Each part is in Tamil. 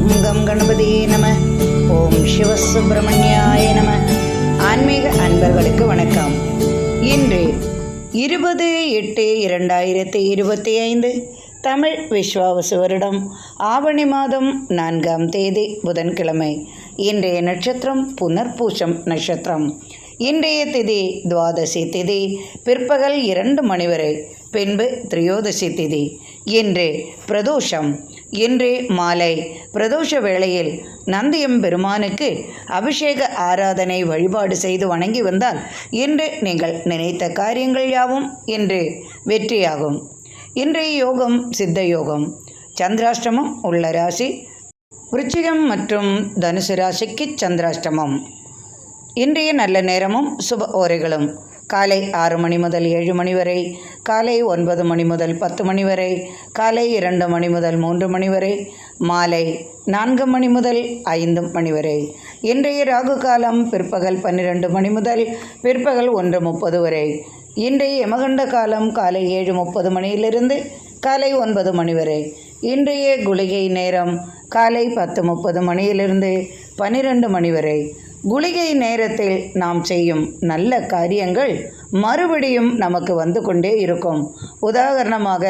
கம் கம் கணபதியே நம. ஓம் சிவசுப்பிரமணியாய நம. ஆன்மீக அன்பர்களுக்கு வணக்கம். இன்று 20/8/2025 தமிழ் விஸ்வாவசு வருடம் ஆவணி மாதம் 4ஆம் தேதி புதன்கிழமை. இன்றைய நட்சத்திரம் புனர்பூசம் நட்சத்திரம். இன்றைய திதி துவாதசி திதி பிற்பகல் 2 மணி வரை, பின்பு திரியோதசி திதி. இன்று பிரதோஷம். இன்று மாலை பிரதோஷ வேளையில் நந்தியம்பெருமானுக்கு அபிஷேக ஆராதனை வழிபாடு செய்து வணங்கி வந்தால் இன்று நீங்கள் நினைத்த காரியங்கள் யாவும் இன்று வெற்றியாகும். இன்றைய யோகம் சித்த யோகம். சந்திராஷ்டமம் உள்ள ராசி விருச்சிகம் மற்றும் தனுசு ராசிக்கு சந்திராஷ்டமம். இன்றைய நல்ல நேரமும் சுப ஓரைகளும் காலை 6 மணி முதல் 7 மணி வரை, காலை 9 மணி முதல் 10 மணி வரை, காலை 2 மணி முதல் 3 மணி வரை, மாலை 4 மணி முதல் 5 மணி வரை. இன்றைய ராகு காலம் பிற்பகல் 12 மணி முதல் பிற்பகல் 1:30 வரை. இன்றைய யமகண்ட காலம் காலை 7:30 மணியிலிருந்து காலை 9 மணி வரை. இன்றைய குளிகை நேரம் காலை 10:30 மணியிலிருந்து 12 மணி வரை. குளிகை நேரத்தில் நாம் செய்யும் நல்ல காரியங்கள் மறுபடியும் நமக்கு வந்து கொண்டே இருக்கும். உதாரணமாக,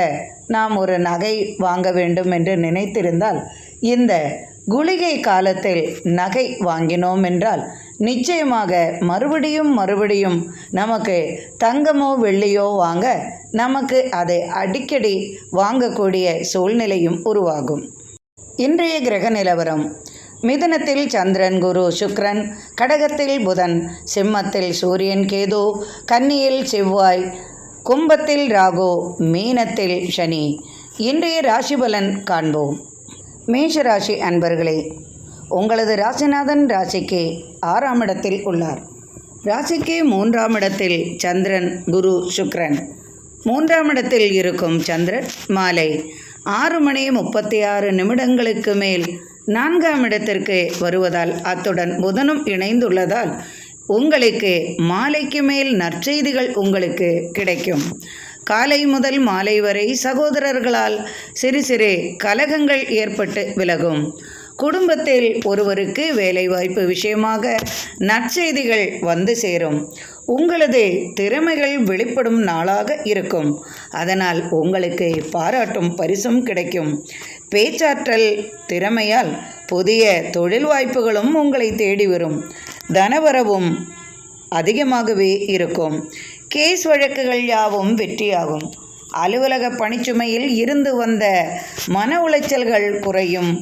நாம் ஒரு நகை வாங்க வேண்டும் என்று நினைத்திருந்தால் இந்த குளிகை காலத்தில் நகை வாங்கினோம் என்றால் நிச்சயமாக மறுபடியும் நமக்கு தங்கமோ வெள்ளியோ வாங்க நமக்கு அதை அடிக்கடி வாங்கக்கூடிய சூழ்நிலையும் உருவாகும். இன்றைய கிரக நிலவரம்: மிதுனத்தில் சந்திரன் குரு சுக்கிரன், கடகத்தில் புதன், சிம்மத்தில் சூரியன் கேது, கன்னியில் செவ்வாய், கும்பத்தில் ராகு, மீனத்தில் சனி. இன்றைய ராசி பலன் காண்போம். மேஷ ராசி அன்பர்களே, உங்களது ராசிநாதன் ராசிக்கு 6ஆம் இடத்தில் உள்ளார். ராசிக்கு 3ஆம் இடத்தில் சந்திரன் குரு சுக்கிரன். 3ஆம் இடத்தில் இருக்கும் சந்திரன் மாலை 6:36 மேல் 4ஆம் இடத்திற்கு வருவதால், அத்துடன் புதனும் இணைந்துள்ளதால் உங்களுக்கு மாலைக்கு மேல் நற்செய்திகள் உங்களுக்கு கிடைக்கும். காலை முதல் மாலை வரை சகோதரர்களால் சிறு சிறு கலகங்கள் ஏற்பட்டு விலகும். குடும்பத்தில் ஒருவருக்கு வேலைவாய்ப்பு விஷயமாக நற்செய்திகள் வந்து சேரும். உங்களது திறமைகள் வெளிப்படும் நாளாக இருக்கும். அதனால் உங்களுக்கு பாராட்டும் பரிசும் கிடைக்கும். பேச்சாற்றல் திறமையால் புதிய தொழில் வாய்ப்புகளும் உங்களை தேடி வரும். தனவரவும் அதிகமாகவே இருக்கும். கேஸ் வழக்குகள் யாவும் வெற்றியாகும். அலுவலக பணிச்சுமையில் இருந்து வந்த மன உளைச்சல்கள் குறையும்.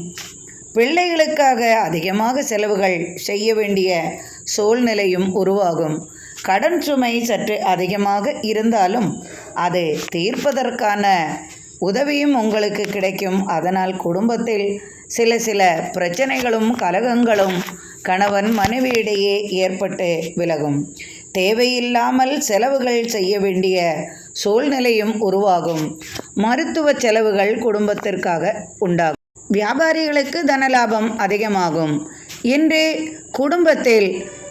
பிள்ளைகளுக்காக அதிகமாக செலவுகள் செய்ய வேண்டிய சூழ்நிலையும் உருவாகும். கடன் சுமை சற்று அதிகமாக இருந்தாலும் அது தீர்ப்பதற்கான உதவியும் உங்களுக்கு கிடைக்கும். அதனால் குடும்பத்தில் சில பிரச்சனைகளும் கலகங்களும் கணவன் மனைவியிடையே ஏற்பட்டு விலகும். தேவையில்லாமல் செலவுகள் செய்ய வேண்டிய சூழ்நிலையும் உருவாகும். மருத்துவ செலவுகள் குடும்பத்திற்காக உண்டாகும். வியாபாரிகளுக்கு தனலாபம் அதிகமாகும். இன்று குடும்பத்தில்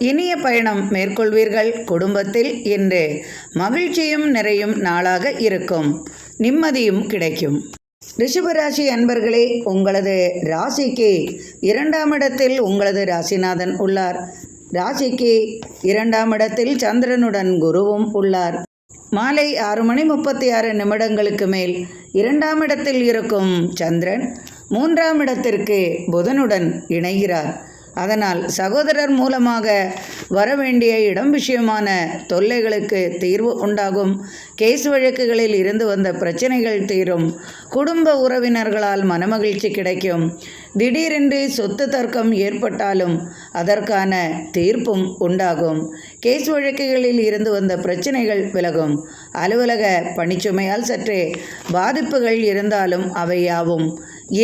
இனிய பயணம் மேற்கொள்வீர்கள். குடும்பத்தில் இன்று மகிழ்ச்சியும் நிறையும் நாளாக இருக்கும். நிம்மதியும் கிடைக்கும். ரிஷபராசி அன்பர்களே, உங்களது ராசிக்கு 2ஆம் இடத்தில் உங்களது ராசிநாதன் உள்ளார். ராசிக்கு 2ஆம் இடத்தில் சந்திரனுடன் குருவும் உள்ளார். மாலை 6:36 மேல் 2ஆம் இடத்தில் இருக்கும் சந்திரன் 3ஆம் இடத்திற்கு புதனுடன் இணைகிறார். அதனால் சகோதரர் மூலமாக வரவேண்டிய இடம் விஷயமான தொல்லைகளுக்கு தீர்வு உண்டாகும். கேஸ் வழக்குகளில் இருந்து வந்த பிரச்சனைகள் தீரும். குடும்ப உறவினர்களால் மனமகிழ்ச்சி கிடைக்கும். திடீரென்று சொத்து தர்க்கம் ஏற்பட்டாலும் அதற்கான தீர்ப்பும் உண்டாகும். கேஸ் வழக்குகளில் இருந்து வந்த பிரச்சனைகள் விலகும். அலுவலக பணிச்சுமையால் சற்றே பாதிப்புகள் இருந்தாலும் அவை யாவும்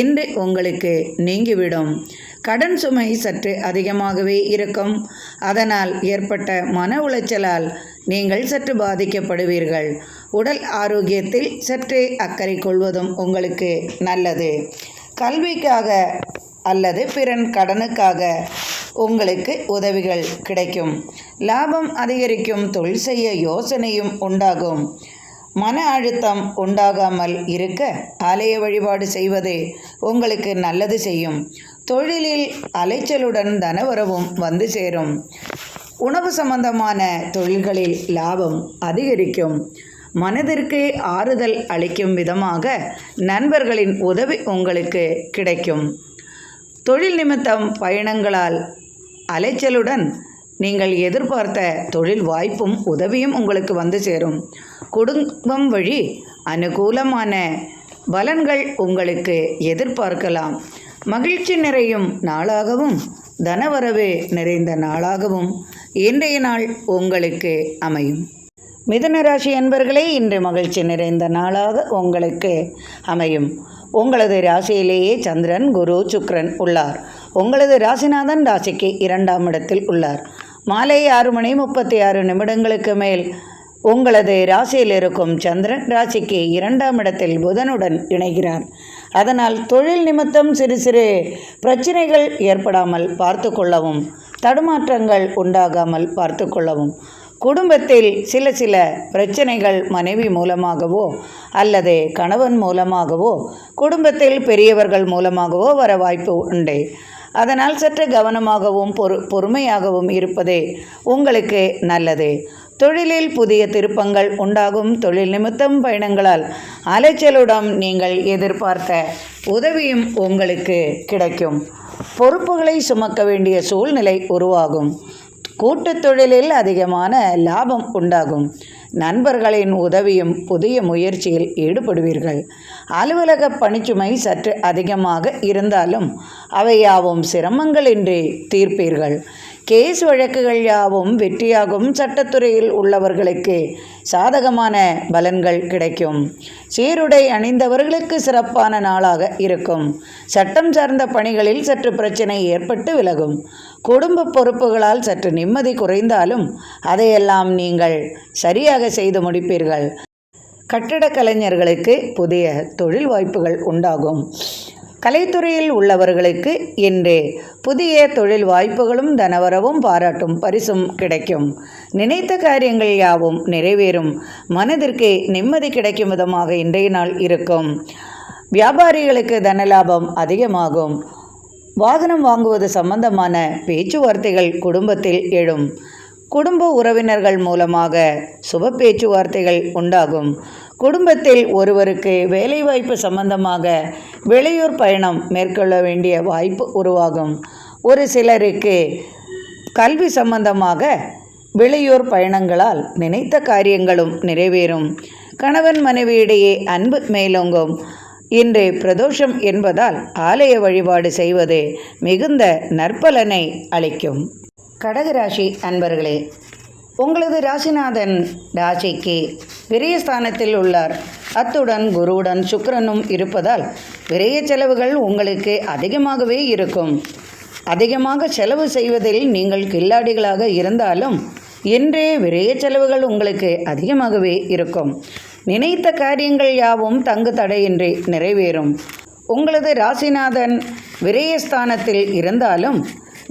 இன்று உங்களுக்கு நீங்கிவிடும். கடன் சுமை சற்று அதிகமாகவே இருக்கும். அதனால் ஏற்பட்ட மன உளைச்சலால் நீங்கள் சற்று பாதிக்கப்படுவீர்கள். உடல் ஆரோக்கியத்தில் சற்றே அக்கறை கொள்வதும் உங்களுக்கு நல்லது. கல்விக்காக அல்லது பிறன் கடனுக்காக உங்களுக்கு உதவிகள் கிடைக்கும். லாபம் அதிகரிக்கும். தொழில் செய்ய யோசனையும் உண்டாகும். மன அழுத்தம் உண்டாகாமல் இருக்க ஆலய வழிபாடு செய்வது உங்களுக்கு நல்லது செய்யும். தொழிலில் அலைச்சலுடன் தனவரவும் வந்து சேரும். உணவு சம்பந்தமான தொழில்களில் லாபம் அதிகரிக்கும். மனதிற்கு ஆறுதல் அளிக்கும் விதமாக நண்பர்களின் உதவி உங்களுக்கு கிடைக்கும். தொழில் நிமித்தம் பயணங்களால் அலைச்சலுடன் நீங்கள் எதிர்பார்த்த தொழில் வாய்ப்பும் உதவியும் உங்களுக்கு வந்து சேரும். குடும்பம் வழி அனுகூலமான பலன்கள் உங்களுக்கு எதிர்பார்க்கலாம். மகிழ்ச்சி நிறையும் நாளாகவும் தனவரவு நிறைந்த நாளாகவும் இன்றைய நாள் உங்களுக்கு அமையும். மிதுன ராசி அன்பர்களே, இன்று மகிழ்ச்சி நிறைந்த நாளாக உங்களுக்கு அமையும். உங்களது ராசியிலேயே சந்திரன், குரு, சுக்கிரன் உள்ளார். உங்களது ராசிநாதன் ராசிக்கு 2ஆம் இடத்தில் உள்ளார். மாலை 6:36 மேல் உங்களது ராசியில் இருக்கும் சந்திரன் ராசிக்கு 2ஆம் இடத்தில் புதனுடன் இணைகிறார். அதனால் தொழில் நிமித்தம் சிறு சிறு பிரச்சனைகள் ஏற்படாமல் பார்த்து கொள்ளவும், தடுமாற்றங்கள் உண்டாகாமல் பார்த்து கொள்ளவும். குடும்பத்தில் சில பிரச்சனைகள் மனைவி மூலமாகவோ அல்லது கணவன் மூலமாகவோ குடும்பத்தில் பெரியவர்கள் மூலமாகவோ வர வாய்ப்பு உண்டு. அதனால் சற்று கவனமாகவும் பொறுமையாகவும் இருப்பதே உங்களுக்கு நல்லது. தொழிலில் புதிய திருப்பங்கள் உண்டாகும். தொழில் நிமித்தம் பயணங்களால் அலைச்சலுடன் நீங்கள் எதிர்பார்த்த உதவியும் உங்களுக்கு கிடைக்கும். பொறுப்புகளை சுமக்க வேண்டிய சூழ்நிலை உருவாகும். கூட்டுத் தொழிலில் அதிகமான லாபம் உண்டாகும். நண்பர்களின் உதவியும் புதிய முயற்சியில் ஈடுபடுவீர்கள். அலுவலக பணிச்சுமை சற்று அதிகமாக இருந்தாலும் அவை யாவும் சிரமங்களின்றி தீர்ப்பீர்கள். கேஸ் வழக்குகள் யாவும் வெற்றியாகும். சட்டத்துறையில் உள்ளவர்களுக்கு சாதகமான பலன்கள் கிடைக்கும். சீருடை அணிந்தவர்களுக்கு சிறப்பான நாளாக இருக்கும். சட்டம் சார்ந்த பணிகளில் சற்று பிரச்சனை ஏற்பட்டு விலகும். குடும்ப பொறுப்புகளால் சற்று நிம்மதி குறைந்தாலும் அதையெல்லாம் நீங்கள் சரியாக செய்து முடிப்பீர்கள். கட்டடக் கலைஞர்களுக்கு புதிய தொழில் வாய்ப்புகள் உண்டாகும். கலைத்துறையில் உள்ளவர்களுக்கு இன்று புதிய தொழில் வாய்ப்புகளும் தனவரவும் பாராட்டும் பரிசும் கிடைக்கும். நினைத்த காரியங்கள் யாவும் நிறைவேறும். மனதிற்கு நிம்மதி கிடைக்கும் விதமாக இன்றைய நாள் இருக்கும். வியாபாரிகளுக்கு தனலாபம் அதிகமாகும். வாகனம் வாங்குவது சம்பந்தமான பேச்சுவார்த்தைகள் குடும்பத்தில் எழும். குடும்ப உறவினர்கள் மூலமாக சுப பேச்சுவார்த்தைகள் உண்டாகும். குடும்பத்தில் ஒருவருக்கு வேலைவாய்ப்பு சம்பந்தமாக வெளியூர் பயணம் மேற்கொள்ள வேண்டிய வாய்ப்பு உருவாகும். ஒரு சிலருக்கு கல்வி சம்பந்தமாக வெளியூர் பயணங்களால் நினைத்த காரியங்களும் நிறைவேறும். கணவன் மனைவியிடையே அன்பு மேலோங்கும். இன்று பிரதோஷம் என்பதால் ஆலய வழிபாடு செய்வது மிகுந்த நற்பலனை அளிக்கும். கடகராசி அன்பர்களே, உங்களது ராசிநாதன் ராசிக்கு விரயஸ்தானத்தில் உள்ளார். அத்துடன் குருவுடன் சுக்கிரனும் இருப்பதால் விரய செலவுகள் உங்களுக்கு அதிகமாகவே இருக்கும். அதிகமாக செலவு செய்வதில் நீங்கள் கில்லாடிகளாக இருந்தாலும் இன்றே விரய செலவுகள் உங்களுக்கு அதிகமாகவே இருக்கும். நினைத்த காரியங்கள் யாவும் தங்கு தடையின்றி நிறைவேறும். உங்களது ராசிநாதன் விரயஸ்தானத்தில் இருந்தாலும்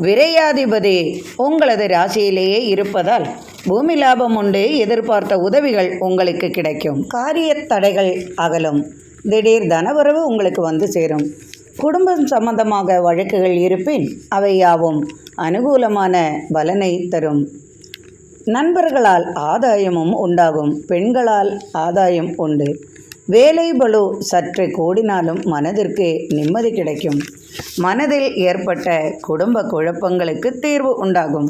விரையாதிபதி உங்களது ராசியிலேயே இருப்பதால் பூமி லாபம் உண்டு. எதிர்பார்த்த உதவிகள் உங்களுக்கு கிடைக்கும். காரிய தடைகள் அகலும். திடீர் தனவரவு உங்களுக்கு வந்து சேரும். குடும்பம் சம்பந்தமாக வழக்குகள் இருப்பின் அவை யாவும் அனுகூலமான பலனை தரும். நண்பர்களால் ஆதாயமும் உண்டாகும். பெண்களால் ஆதாயம் உண்டு. வேலை பளு சற்று கூடினாலும் மனதிற்கு நிம்மதி கிடைக்கும். மனதில் ஏற்பட்ட குடும்ப குழப்பங்களுக்கு தீர்வு உண்டாகும்.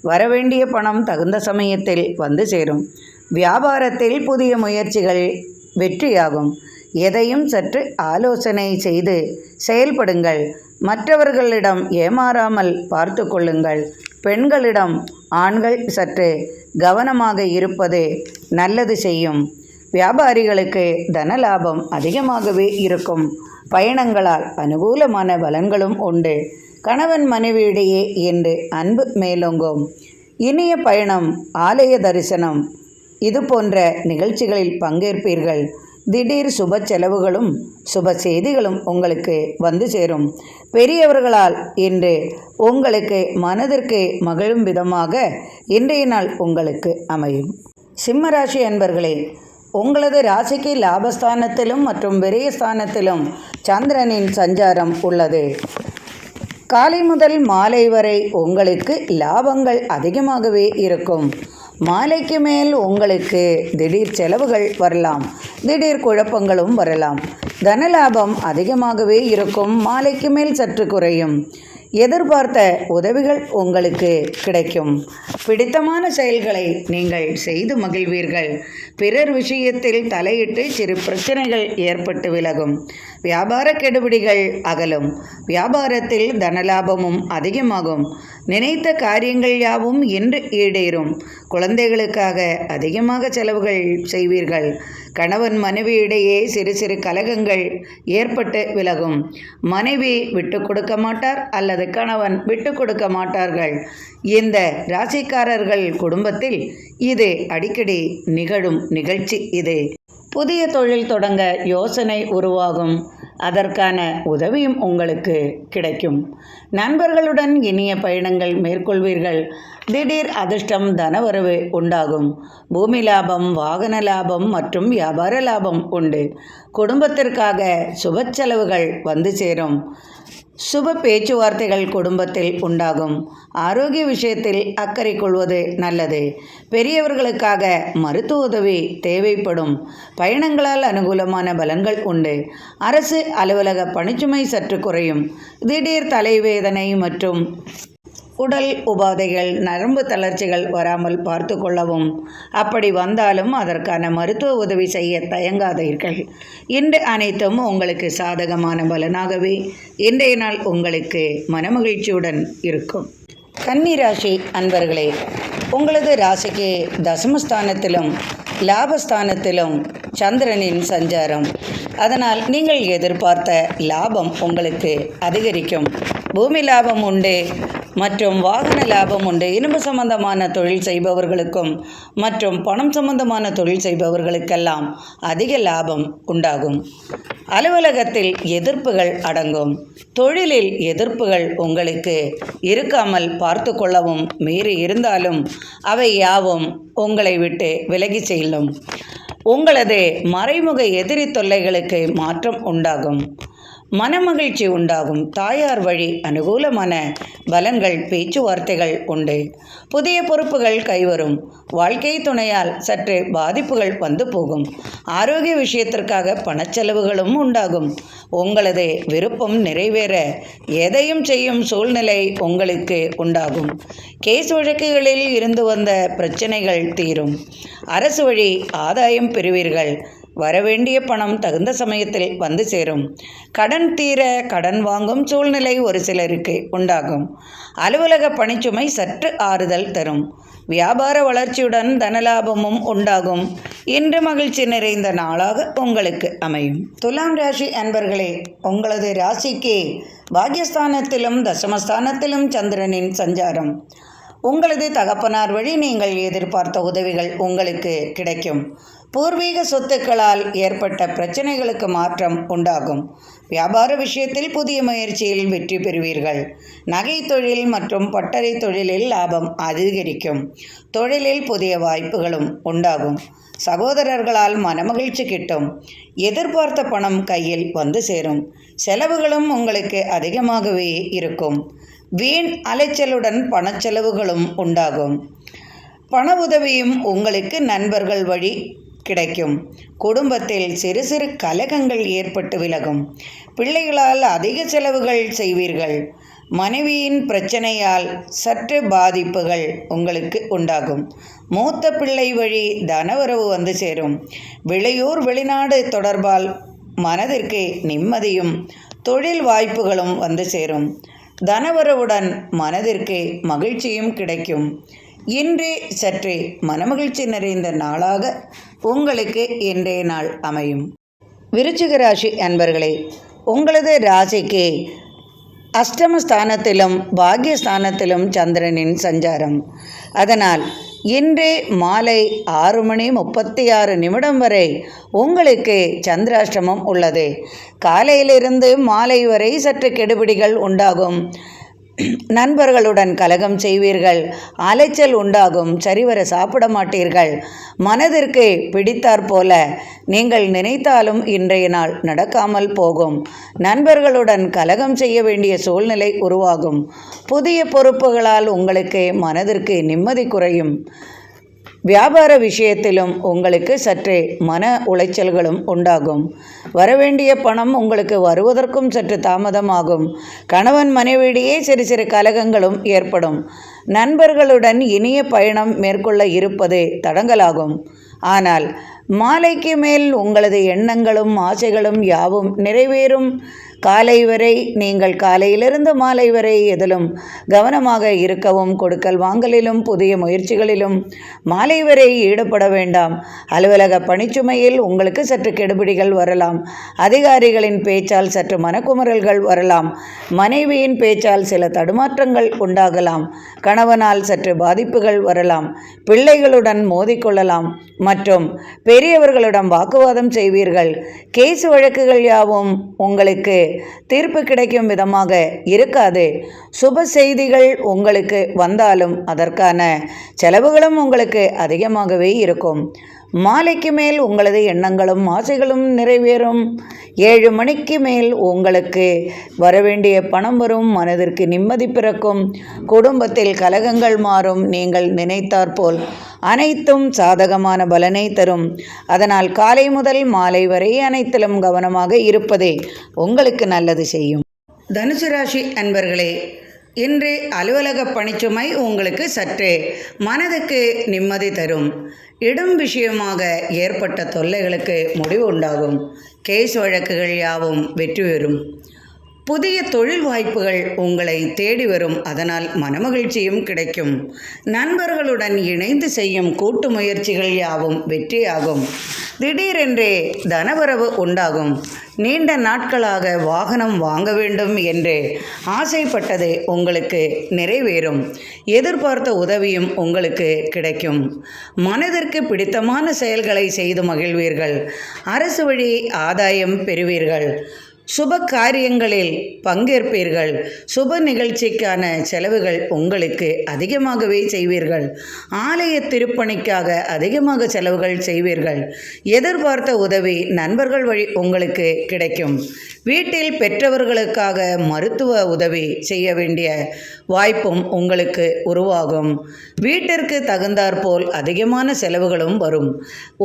வரவேண்டிய பணம் தகுந்த சமயத்தில் வந்து சேரும். வியாபாரத்தில் புதிய முயற்சிகள் வெற்றியாகும். எதையும் சற்று ஆலோசனை செய்து செயல்படுங்கள். மற்றவர்களிடம் ஏமாறாமல் பார்த்து கொள்ளுங்கள். பெண்களிடம் ஆண்கள் சற்று கவனமாக இருப்பது நல்லது செய்யும். வியாபாரிகளுக்கு தனலாபம் அதிகமாகவே இருக்கும். பயணங்களால் அனுகூலமான பலன்களும் உண்டு. கணவன் மனைவியிடையே இன்று அன்பு மேலோங்கும். இனிய பயணம், ஆலய தரிசனம் இது போன்ற நிகழ்ச்சிகளில் பங்கேற்பீர்கள். திடீர் சுப செலவுகளும் சுப செய்திகளும் உங்களுக்கு வந்து சேரும். பெரியவர்களால் இன்று உங்களுக்கு மனதிற்கு மகிழும் விதமாக இன்றைய நாள் உங்களுக்கு அமையும். சிம்மராசி அன்பர்களே, உங்களது ராசிக்கு லாபஸ்தானத்திலும் மற்றும் விரயஸ்தானத்திலும் சந்திரனின் சஞ்சாரம் உள்ளது. காலை முதல் மாலை வரை உங்களுக்கு லாபங்கள் அதிகமாகவே இருக்கும். மாலைக்கு மேல் உங்களுக்கு திடீர் செலவுகள் வரலாம், திடீர் குழப்பங்களும் வரலாம். தனலாபம் அதிகமாகவே இருக்கும். மாலைக்கு மேல் சற்று குறையும். எதிர்பார்த்த உதவிகள் உங்களுக்கு கிடைக்கும். பிடித்தமான செயல்களை நீங்கள் செய்து மகிழ்வீர்கள். பிறர் விஷயத்தில் தலையிட்டு சிறு பிரச்சனைகள் ஏற்பட்டு விலகும். வியாபார கெடுபிடிகள் அகலும். வியாபாரத்தில் தனலாபமும் அதிகமாகும். நினைத்த காரியங்கள் யாவும் இன்று ஈடேறும். குழந்தைகளுக்காக அதிகமாக செலவுகள் செய்வீர்கள். கணவன் மனைவி இடையே சிறு சிறு கலகங்கள் ஏற்பட்டு விலகும். மனைவி விட்டு கொடுக்க மாட்டார் அல்லது கணவன் விட்டு கொடுக்க மாட்டார்கள். இந்த ராசிக்காரர்கள் குடும்பத்தில் இது அடிக்கடி நிகழும் நிகழ்ச்சி. இது புதிய தொழில் தொடங்க யோசனை உருவாகும். அதற்கான உதவியும் உங்களுக்கு கிடைக்கும். நண்பர்களுடன் இனிய பயணங்கள் மேற்கொள்வீர்கள். திடீர் அதிர்ஷ்டம், தனவரவு உண்டாகும். பூமி லாபம், வாகன லாபம் மற்றும் வியாபார லாபம் உண்டு. குடும்பத்திற்காக சுப செலவுகள் வந்து சேரும். சுப பேச்சுவார்த்தைகள் குடும்பத்தில் உண்டாகும். ஆரோக்கிய விஷயத்தில் அக்கறை கொள்வது நல்லது. பெரியவர்களுக்காக மருத்துவ உதவி தேவைப்படும். பயணங்களால் அனுகூலமான பலன்கள் உண்டு. அரசு அலுவலக பணிச்சுமை சற்று குறையும். திடீர் தலைவேதனை மற்றும் உடல் உபாதைகள், நரம்பு தளர்ச்சிகள் வராமல் பார்த்து கொள்ளவும். அப்படி வந்தாலும் அதற்கான மருத்துவ உதவி செய்ய தயங்காதீர்கள். இன்று அனைத்தும் உங்களுக்கு சாதகமான பலனாகவே இன்றைய நாள் உங்களுக்கு மனமகிழ்ச்சியுடன் இருக்கும். கன்னி ராசி அன்பர்களே, உங்களது ராசிக்கு தசமஸ்தானத்திலும் லாபஸ்தானத்திலும் சந்திரனின் சஞ்சாரம். அதனால் நீங்கள் எதிர்பார்த்த லாபம் உங்களுக்கு அதிகரிக்கும். பூமி லாபம் உண்டு மற்றும் வாகன லாபம் உண்டு. இரும்பு சம்பந்தமான தொழில் செய்பவர்களுக்கும் மற்றும் பணம் சம்பந்தமான தொழில் செய்பவர்களுக்கெல்லாம் அதிக லாபம் உண்டாகும். அலுவலகத்தில் எதிர்ப்புகள் அடங்கும். தொழிலில் எதிர்ப்புகள் உங்களுக்கு இருக்காமல் பார்த்து கொள்ளவும். மீறி இருந்தாலும் அவை யாவும் உங்களை விட்டு விலகி செல்லும். உங்களது மறைமுக எதிரி தொல்லைகளுக்கு மாற்றம் உண்டாகும். மனமகிழ்ச்சி உண்டாகும். தாயார் வழி அனுகூலமான பலன்கள், பேச்சுவார்த்தைகள் உண்டு. புதிய பொறுப்புகள் கைவரும். வாழ்க்கை துணையால் சற்று பாதிப்புகள் வந்து போகும். ஆரோக்கிய விஷயத்திற்காக பணச்செலவுகளும் உண்டாகும். உங்களது விருப்பம் நிறைவேற எதையும் செய்யும் சூழ்நிலை உங்களுக்கு உண்டாகும். கேஸ் வழக்குகளில் இருந்து வந்த பிரச்சனைகள் தீரும். அரசு வழி ஆதாயம் பெறுவீர்கள். வரவேண்டிய பணம் தகுந்த சமயத்தில் வந்து சேரும். கடன் தீர கடன் வாங்கும் சூழ்நிலை ஒரு சிலருக்கு உண்டாகும். அலுவலக பணிச்சுமை சற்று ஆறுதல் தரும். வியாபார வளர்ச்சியுடன் தனலாபமும் உண்டாகும். இன்று மகிழ்ச்சி நிறைந்த நாளாக உங்களுக்கு அமையும். துலாம் ராசி அன்பர்களே, உங்களது ராசிக்கு பாக்யஸ்தானத்திலும் தசமஸ்தானத்திலும் சந்திரனின் சஞ்சாரம். உங்களது தகப்பனார் வழி நீங்கள் எதிர்பார்த்த உதவிகள் உங்களுக்கு கிடைக்கும். பூர்வீக சொத்துக்களால் ஏற்பட்ட பிரச்சனைகளுக்கு மாற்றம் உண்டாகும். வியாபார விஷயத்தில் புதிய முயற்சியில் வெற்றி பெறுவீர்கள். நகை தொழில் மற்றும் பட்டறை தொழிலில் லாபம் அதிகரிக்கும். தொழிலில் புதிய வாய்ப்புகளும் உண்டாகும். சகோதரர்களால் மனமகிழ்ச்சி கிட்டும். எதிர்பார்த்த பணம் கையில் வந்து சேரும். செலவுகளும் உங்களுக்கு அதிகமாகவே இருக்கும். வீண் அலைச்சலுடன் பணச்செலவுகளும் உண்டாகும். பண உதவியும் உங்களுக்கு நண்பர்கள் வழி கிடைக்கும். குடும்பத்தில் சிறு சிறு கலகங்கள் ஏற்பட்டு விலகும். பிள்ளைகளால் அதிக செலவுகள் செய்வீர்கள். மனைவியின் பிரச்சனையால் சற்று பாதிப்புகள் உங்களுக்கு உண்டாகும். மூத்த பிள்ளை வழி தனவரவு வந்து சேரும். வெளியூர் வெளிநாடு தொடர்பால் மனதிற்கு நிம்மதியும் தொழில் வாய்ப்புகளும் வந்து சேரும். தனவரவுடன் மனதிற்கு மகிழ்ச்சியும் கிடைக்கும். இன்று சற்று மனமகிழ்ச்சி நிறைந்த நாளாக உங்களுக்கு இன்றைய நாள் அமையும். விருச்சிக ராசி அன்பர்களே, உங்களது ராசிக்கு அஷ்டமஸ்தானத்திலும் பாக்யஸ்தானத்திலும் சந்திரனின் சஞ்சாரம். அதனால் இன்று மாலை 6:36 வரை உங்களுக்கு சந்திராஷ்டமம் உள்ளது. காலையிலிருந்து மாலை வரை சற்று கெடுபிடிகள் உண்டாகும். நண்பர்களுடன் கலகம் செய்வீர்கள். அலைச்சல் உண்டாகும். சரிவர சாப்பிட மாட்டீர்கள். மனதிற்கு பிடித்தாற்போல நீங்கள் நினைத்தாலும் இன்றைய நாள் நடக்காமல் போகும். நண்பர்களுடன் கலகம் செய்ய வேண்டிய சூழ்நிலை உருவாகும். புதிய பொறுப்புகளால் உங்களுக்கு மனதிற்கு நிம்மதி குறையும். வியாபார விஷயத்திலும் உங்களுக்கு சற்றே மன உளைச்சல்களும் உண்டாகும். வரவேண்டிய பணம் உங்களுக்கு வருவதற்கும் சற்று தாமதமாகும். கணவன் மனைவியிடையே சிறு சிறு கலகங்களும் ஏற்படும். நண்பர்களுடன் இனிய பயணம் மேற்கொள்ள இருப்பது தடங்கலாகும். ஆனால் மாலைக்கு மேல் உங்களது எண்ணங்களும் ஆசைகளும் யாவும் நிறைவேறும். காலை வரை நீங்கள் காலையிலிருந்து மாலை வரை எதிலும் கவனமாக இருக்கவும், கொடுக்கல் வாங்கலிலும் புதிய முயற்சிகளிலும் மாலை வரை ஈடுபட வேண்டாம். அலுவலக பணிச்சுமையில் உங்களுக்கு சற்று கெடுபிடிகள் வரலாம். அதிகாரிகளின் பேச்சால் சற்று மனக்குமுறல்கள் வரலாம். மனைவியின் பேச்சால் சில தடுமாற்றங்கள் உண்டாகலாம். கணவனால் சற்று பாதிப்புகள் வரலாம். பிள்ளைகளுடன் மோதிக்கொள்ளலாம் மற்றும் பெரியவர்களிடம் வாக்குவாதம் செய்வீர்கள். கேஸ் வழக்குகள் யாவும் உங்களுக்கு தீர்ப்பு கிடைக்கும் விதமாக இருக்காது. சுப செய்திகள் உங்களுக்கு வந்தாலும் அதற்கான செலவுகளும் உங்களுக்கு அதிகமாகவே இருக்கும். மாலைக்கு மேல் உங்களது எண்ணங்களும் ஆசைகளும் நிறைவேறும். 7 மணிக்கு மேல் உங்களுக்கு வரவேண்டிய பணம் வரும். மனதிற்கு நிம்மதி பிறக்கும். குடும்பத்தில் கலகங்கள் மாறும். நீங்கள் நினைத்தாற்போல் அனைத்தும் சாதகமான பலனை தரும். அதனால் காலை முதல் மாலை வரை அனைத்திலும் கவனமாக இருப்பதே உங்களுக்கு நல்லது செய்யும். தனுசு ராசி அன்பர்களே, இன்று அலுவலக பணிச்சுமை உங்களுக்கு சற்றே மனதுக்கு நிம்மதி தரும். இடம் விஷயமாக ஏற்பட்ட தொல்லைகளுக்கு முடிவு உண்டாகும். கேஸ் வழக்குகள் யாவும் வெற்றி பெறும். புதிய தொழில் வாய்ப்புகள் உங்களை தேடி வரும். அதனால் மனமகிழ்ச்சியும் கிடைக்கும். நண்பர்களுடன் இணைந்து செய்யும் கூட்டு முயற்சிகள் யாவும் வெற்றியாகும். திடீரென்றே தனவரவு உண்டாகும். நீண்ட நாட்களாக வாகனம் வாங்க வேண்டும் என்று ஆசைப்பட்டது உங்களுக்கு நிறைவேறும். எதிர்பார்த்த உதவியும் உங்களுக்கு கிடைக்கும். மனதிற்கு பிடித்தமான செயல்களை செய்து மகிழ்வீர்கள். அரசு வழி ஆதாயம் பெறுவீர்கள். சுப காரியங்களில் பங்கேற்பீர்கள். சுப நிகழ்ச்சிக்கான செலவுகள் உங்களுக்கு அதிகமாகவே செய்வீர்கள். ஆலய திருப்பணிக்காக அதிகமாக செலவுகள் செய்வீர்கள். எதிர்பார்த்த உதவி நண்பர்கள் வழி உங்களுக்கு கிடைக்கும். வீட்டில் பெற்றவர்களுக்காக மருத்துவ உதவி செய்ய வேண்டிய வாய்ப்பும் உங்களுக்கு உருவாகும். வீட்டிற்கு தகுந்தாற்போல் அதிகமான செலவுகளும் வரும்.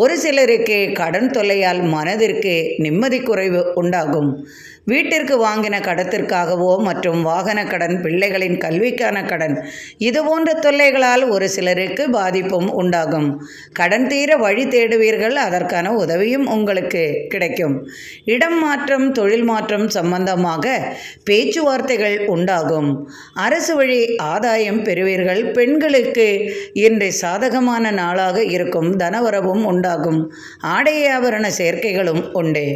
ஒரு சிலருக்கு கடன் தொல்லையால் மனதிற்கு நிம்மதி குறைவு உண்டாகும். வீட்டிற்கு வாங்கின கடத்திற்காகவோ மற்றும் வாகன கடன், பிள்ளைகளின் கல்விக்கான கடன், இதுபோன்ற தொல்லைகளால் ஒரு சிலருக்கு பாதிப்பும் உண்டாகும். கடன் தீர வழி தேடுவீர்கள். அதற்கான உதவியும் உங்களுக்கு கிடைக்கும். இடம் மாற்றம், தொழில் மாற்றம் சம்பந்தமாக பேச்சுவார்த்தைகள் உண்டாகும். அரசு வழி ஆதாயம் பெறுவீர்கள். பெண்களுக்கு இன்று சாதகமான நாளாக இருக்கும். தனவரவும் உண்டாகும். ஆடை ஆபரண சேர்க்கைகளும் உண்டு.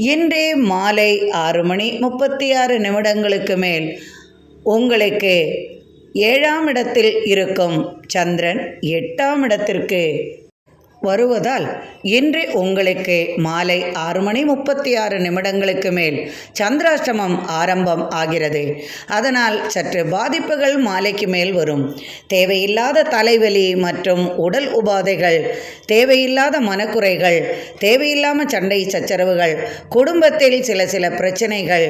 இன்றே மாலை 6:36 மேல் உங்களுக்கு 7ஆம் இடத்தில் இருக்கும் சந்திரன் 8ஆம் இடத்திற்கு வருவதால் இன்று உங்களுக்கு மாலை 6:36 மேல் சந்திராஷ்டமம் ஆரம்பம் ஆகிறது. அதனால் சற்று பாதிப்புகள் மாலைக்கு மேல் வரும். தேவையில்லாத தலைவலி மற்றும் உடல் உபாதைகள், தேவையில்லாத மனக்குறைகள், தேவையில்லாமல் சண்டை சச்சரவுகள், குடும்பத்தில் சில பிரச்சனைகள்,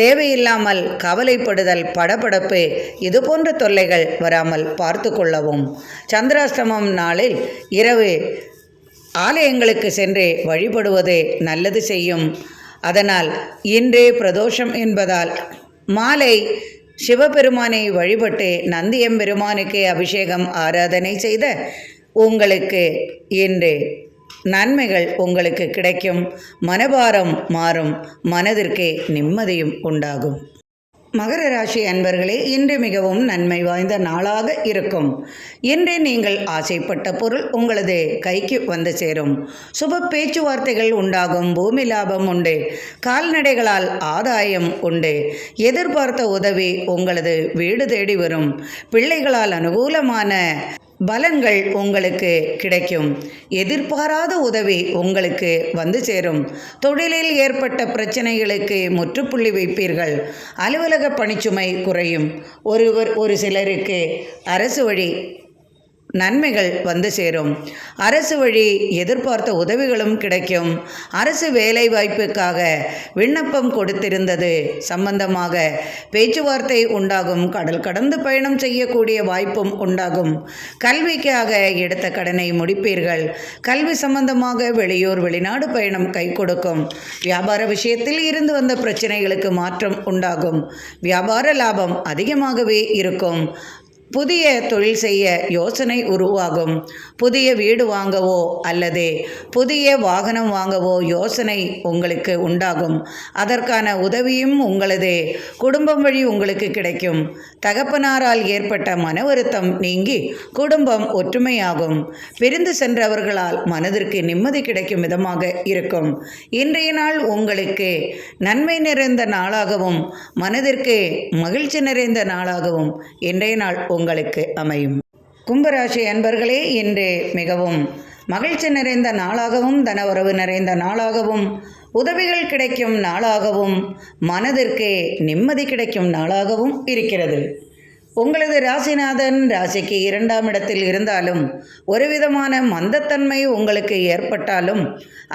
தேவையில்லாமல் கவலைப்படுதல், படபடப்பு, இதுபோன்ற தொல்லைகள் வராமல் பார்த்து கொள்ளவும். சந்திராஷ்டமம் நாளில் இரவு ஆலயங்களுக்கு சென்று வழிபடுவது நல்லது செய்யும். அதனால் இன்றே பிரதோஷம் என்பதால் மாலை சிவபெருமானை வழிபட்டு நந்தியம்பெருமானுக்கு அபிஷேகம் ஆராதனை செய்த உங்களுக்கு இன்று நன்மைகள் உங்களுக்கு கிடைக்கும். மனபாரம் மாறும். மனதிற்கு நிம்மதியும் உண்டாகும். மகர ராசி அன்பர்களே, இன்று மிகவும் நன்மை வாய்ந்த நாளாக இருக்கும். இன்று நீங்கள் ஆசைப்பட்ட பொருள் உங்களது கைக்கு வந்து சேரும். சுப பேச்சுவார்த்தைகள் உண்டாகும். பூமி லாபம் உண்டு. கால்நடைகளால் ஆதாயம் உண்டு. எதிர்பார்த்த உதவி உங்களது வீடு தேடி வரும். பிள்ளைகளால் அனுகூலமான பலன்கள் உங்களுக்கு கிடைக்கும். எதிர்பாராத உதவி உங்களுக்கு வந்து சேரும். தொழிலில் ஏற்பட்ட பிரச்சனைகளுக்கு முற்றுப்புள்ளி வைப்பீர்கள். அலுவலக பணிச்சுமை குறையும். ஒரு சிலருக்கு அரசு வழி நன்மைகள் வந்து சேரும். அரசு வழி எதிர்பார்த்த உதவிகளும் கிடைக்கும். அரசு வேலை வாய்ப்புக்காக விண்ணப்பம் கொடுத்திருந்தது சம்பந்தமாக பேச்சுவார்த்தை உண்டாகும். கடல் கடந்து பயணம் செய்யக்கூடிய வாய்ப்பும் உண்டாகும். கல்விக்காக எடுத்த கடனை முடிப்பீர்கள். கல்வி சம்பந்தமாக வெளியூர் வெளிநாடு பயணம் கை கொடுக்கும். வியாபார விஷயத்தில் இருந்து வந்த பிரச்சனைகளுக்கு மாற்றம் உண்டாகும். வியாபார லாபம் அதிகமாகவே இருக்கும். புதிய தொழில் செய்ய யோசனை உருவாகும். புதிய வீடு வாங்கவோ அல்லது புதிய வாகனம் வாங்கவோ யோசனை உங்களுக்கு உண்டாகும். அதற்கான உதவியும் உங்களது குடும்பம் வழி உங்களுக்கு கிடைக்கும். தகப்பனாரால் ஏற்பட்ட மன வருத்தம் நீங்கி குடும்பம் ஒற்றுமையாகும். பிரிந்து சென்றவர்களால் மனதிற்கு நிம்மதி கிடைக்கும் விதமாக இருக்கும். இன்றைய நாள் உங்களுக்கு நன்மை நிறைந்த நாளாகவும் மனதிற்கு மகிழ்ச்சி நிறைந்த நாளாகவும் இன்றைய நாள் உங்களுக்கு அமையும். கும்பராசி அன்பர்களே, இன்று மிகவும் மகிழ்ச்சி நிறைந்த நாளாகவும் தனவரவு நிறைந்த நாளாகவும் உதவிகள் கிடைக்கும் நாளாகவும் மனதிற்கு நிம்மதி கிடைக்கும் நாளாகவும் இருக்கிறது. உங்களது ராசிநாதன் ராசிக்கு 2ஆம் இடத்தில் இருந்தாலும் ஒரு விதமான மந்தத்தன்மை உங்களுக்கு ஏற்பட்டாலும்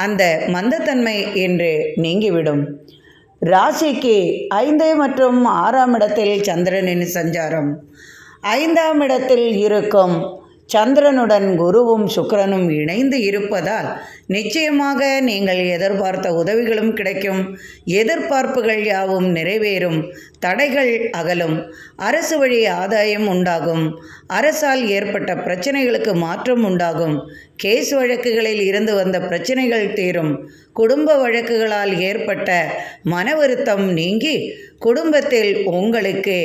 அந்த மந்தத்தன்மை என்று நீங்கிவிடும். ராசிக்கு 5 மற்றும் 6ஆம் இடத்தில் சந்திரனின் சஞ்சாரம். 5ஆம் இடத்தில் இருக்கும் சந்திரனுடன் குருவும் சுக்கிரனும் இணைந்து இருப்பதால் நிச்சயமாக நீங்கள் எதிர்பார்த்த உதவிகளும் கிடைக்கும். எதிர்பார்ப்புகள் யாவும் நிறைவேறும். தடைகள் அகலும். அரசு வழி ஆதாயம் உண்டாகும். அரசால் ஏற்பட்ட பிரச்சனைகளுக்கு மாற்றம் உண்டாகும். கேஸ் வழக்குகளில் இருந்து வந்த பிரச்சனைகள் தீரும். குடும்ப வழக்குகளால் ஏற்பட்ட மன வருத்தம் நீங்கி குடும்பத்தில் உங்களுக்கு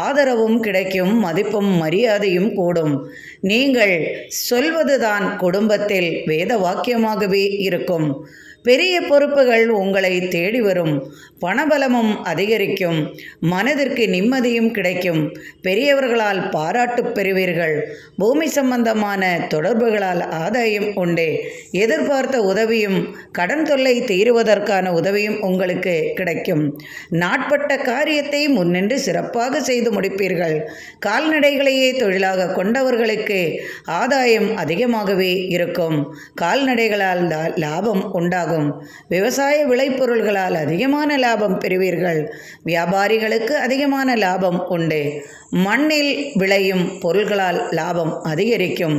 ஆதரவும் கிடைக்கும். மதிப்பும் மரியாதையும் கூடும். நீங்கள் சொல்வதுதான் குடும்பத்தில் வேத வாக்கியமாகவே இருக்கும். பெரிய பொறுப்புகள் உங்களை தேடி வரும். பணபலமும் அதிகரிக்கும். மனதிற்கு நிம்மதியும் கிடைக்கும். பெரியவர்களால் பாராட்டு பெறுவீர்கள். பூமி சம்பந்தமான தொடர்புகளால் ஆதாயம் உண்டு. எதிர்பார்த்த உதவியும் கடன் தொல்லை தீருவதற்கான உதவியும் உங்களுக்கு கிடைக்கும். நாட்பட்ட காரியத்தை முன்னின்று சிறப்பாக செய்து முடிப்பீர்கள். கால்நடைகளையே தொழிலாக கொண்டவர்களுக்கு ஆதாயம் அதிகமாகவே இருக்கும். கால்நடைகளால் லாபம் உண்டாகும். விவசாய விளைபொருள்களால் அதிகமான லாபம் பெறுவீர்கள். வியாபாரிகளுக்கு அதிகமான லாபம் உண்டு. மண்ணில் விளையும் பொருள்களால் லாபம் அதிகரிக்கும்.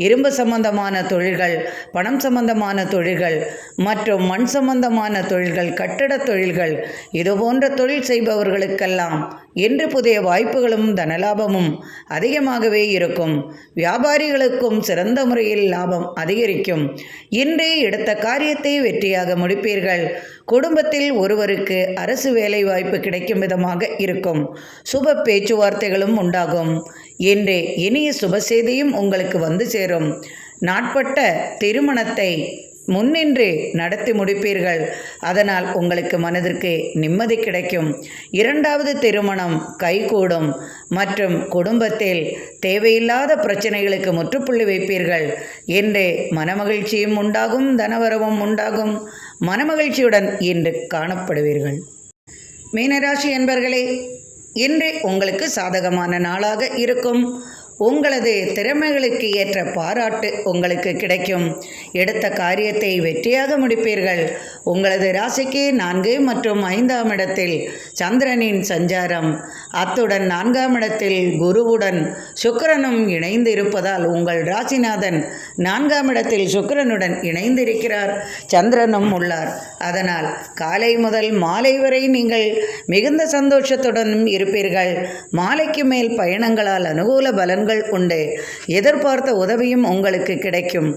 இரும்பு சம்பந்தமான தொழில்கள், பணம் சம்பந்தமான தொழில்கள் மற்றும் மண் சம்பந்தமான தொழில்கள், கட்டடத் தொழில்கள், இதுபோன்ற தொழில் செய்பவர்களுக்கெல்லாம் இன்று புதிய வாய்ப்புகளும் தனலாபமும் அதிகமாகவே இருக்கும். வியாபாரிகளுக்கும் சிறந்த முறையில் லாபம் அதிகரிக்கும். இன்றே எடுத்த காரியத்தை வெற்றியாக முடிப்பீர்கள். குடும்பத்தில் ஒருவருக்கு அரசு வேலை வாய்ப்பு கிடைக்கும் விதமாக இருக்கும். சுப பேச்சுவார்த்தைகளும் உண்டாகும். இன்று இனிய சுப செய்தியும் உங்களுக்கு வந்து சேரும். நாட்பட்ட திருமணத்தை முன்னின்று நடத்தி முடிப்பீர்கள். அதனால் உங்களுக்கு மனதிற்கு நிம்மதி கிடைக்கும். 2வது திருமணம் கைகூடும் மற்றும் குடும்பத்தில் தேவையில்லாத பிரச்சனைகளுக்கு முற்றுப்புள்ளி வைப்பீர்கள். இன்று மனமகிழ்ச்சியும் உண்டாகும். தனவரவும் உண்டாகும். மனமகிழ்ச்சியுடன் இன்று காணப்படுவீர்கள். மீனராசி என்பர்களே, இன்று உங்களுக்கு சாதகமான நாளாக இருக்கும். உங்களது திறமைகளுக்கு ஏற்ற பாராட்டு உங்களுக்கு கிடைக்கும். எடுத்த காரியத்தை வெற்றியாக முடிப்பீர்கள். உங்களது ராசிக்கு 4 மற்றும் 5ஆம் இடத்தில் சந்திரனின் சஞ்சாரம், அத்துடன் 4ஆம் இடத்தில் குருவுடன் சுக்கிரனும் இணைந்து இருப்பதால் உங்கள் ராசிநாதன் 4ஆம் இடத்தில் சுக்கிரனுடன் இணைந்திருக்கிறார். சந்திரனும் உள்ளார். அதனால் காலை முதல் மாலை வரை நீங்கள் மிகுந்த சந்தோஷத்துடனும் இருப்பீர்கள். மாலைக்கு மேல் பயணங்களால் அனுகூல பலன்கள் உண்டு. எதிர்பார்த்த உதவியும் உங்களுக்கு கிடைக்கும்.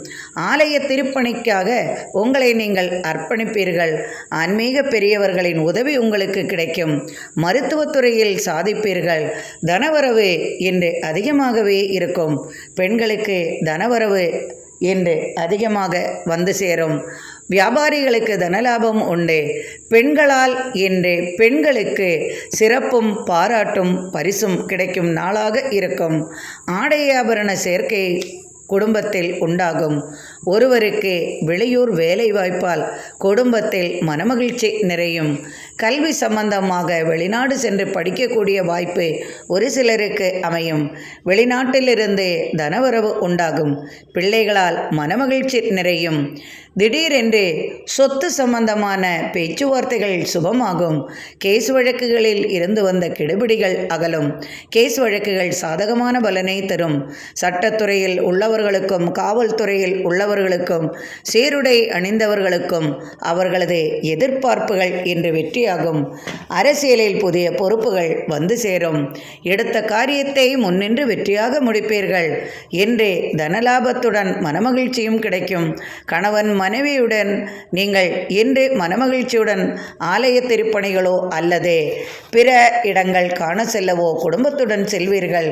ஆலய திருப்பணிக்காக உங்களை நீங்கள் அர்ப்பணிப்பீர்கள். ஆன்மீக பெரியவர்களின் உதவி உங்களுக்கு கிடைக்கும். மருத்துவத்துறையில் சாதிப்பீர்கள். தனவரவு இன்று அதிகமாகவே இருக்கும். பெண்களுக்கு தனவரவு என்று அதிகமாக வந்து சேரும். வியாபாரிகளுக்கு தனலாபம் உண்டு. பெண்களால் இன்று பெண்களுக்கு சிறப்பும் பாராட்டும் பரிசும் கிடைக்கும் நாளாக இருக்கும். ஆடை ஆபரண சேர்க்கை குடும்பத்தில் உண்டாகும். ஒருவருக்கு வெளியூர் வேலைவாய்ப்பால் குடும்பத்தில் மனமகிழ்ச்சி நிறையும். கல்வி சம்பந்தமாக வெளிநாடு சென்று படிக்கக்கூடிய வாய்ப்பு ஒரு சிலருக்கு அமையும். வெளிநாட்டிலிருந்து தனவரவு உண்டாகும். பிள்ளைகளால் மனமகிழ்ச்சி நிறையும். திடீரென்று சொத்து சம்பந்தமான பேச்சுவார்த்தைகள் சுபமாகும். கேஸ் வழக்குகளில் இருந்து வந்த கெடுபிடிகள் அகலும். கேஸ் வழக்குகள் சாதகமான பலனை தரும். சட்டத்துறையில் உள்ளவர்களுக்கும் காவல்துறையில் உள்ளவர்களுக்கும் சீருடை அணிந்தவர்களுக்கும் அவர்களது எதிர்பார்ப்புகள் இன்று வெற்றியாகும். அரசியலில் புதிய பொறுப்புகள் வந்து சேரும். எடுத்த காரியத்தை முன்னின்று வெற்றியாக முடிப்பீர்கள். இன்று தனலாபத்துடன் மனமகிழ்ச்சியும் கிடைக்கும். கணவன் மனைவியுடன் நீங்கள் இன்று மனமகிழ்ச்சியுடன் ஆலய திருப்பணிகளோ அல்லது பிற இடங்கள் காண செல்லவோ குடும்பத்துடன் செல்வீர்கள்.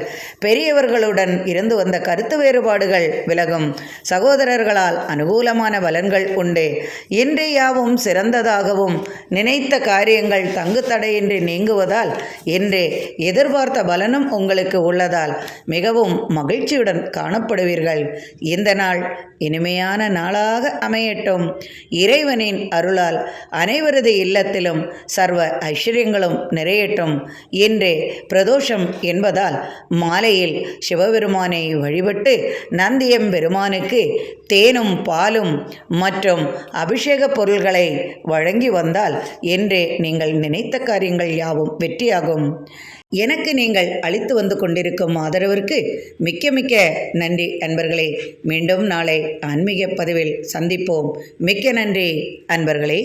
பெரியவர்களுடன் இருந்து வந்த கருத்து வேறுபாடுகள் விலகும். சகோதரர்களால் அனுகூலமான பலன்கள் உண்டு. இன்று யாவும் சிறந்ததாகவும் நினைத்த காரியங்கள் தங்கு தடையின்றி நீங்குவதால் இன்று எதிர்பார்த்த பலனும் உங்களுக்கு உள்ளதால் மிகவும் மகிழ்ச்சியுடன் காணப்படுவீர்கள். இந்த நாள் இனிமையான நாளாக அமையட்டும். இறைவனின் அருளால் அனைவரது இல்லத்திலும் சர்வ ஐஸ்வர்யங்களும் நிறையட்டும். இன்று பிரதோஷம் என்பதால் மாலையில் சிவபெருமானை வழிபட்டு நந்தியம் பெருமானுக்கு தேனும் பாலும் மற்றும் அபிஷேக பொருள்களை வழங்கி வந்தால் இன்று நீங்கள் நினைத்த காரியங்கள் யாவும் வெற்றியாகும். எனக்கு நீங்கள் அளித்து வந்து கொண்டிருக்கும் ஆதரவிற்கு மிக்க மிக்க நன்றி அன்பர்களே. மீண்டும் நாளை ஆன்மீக பதிவில் சந்திப்போம். மிக்க நன்றி அன்பர்களே.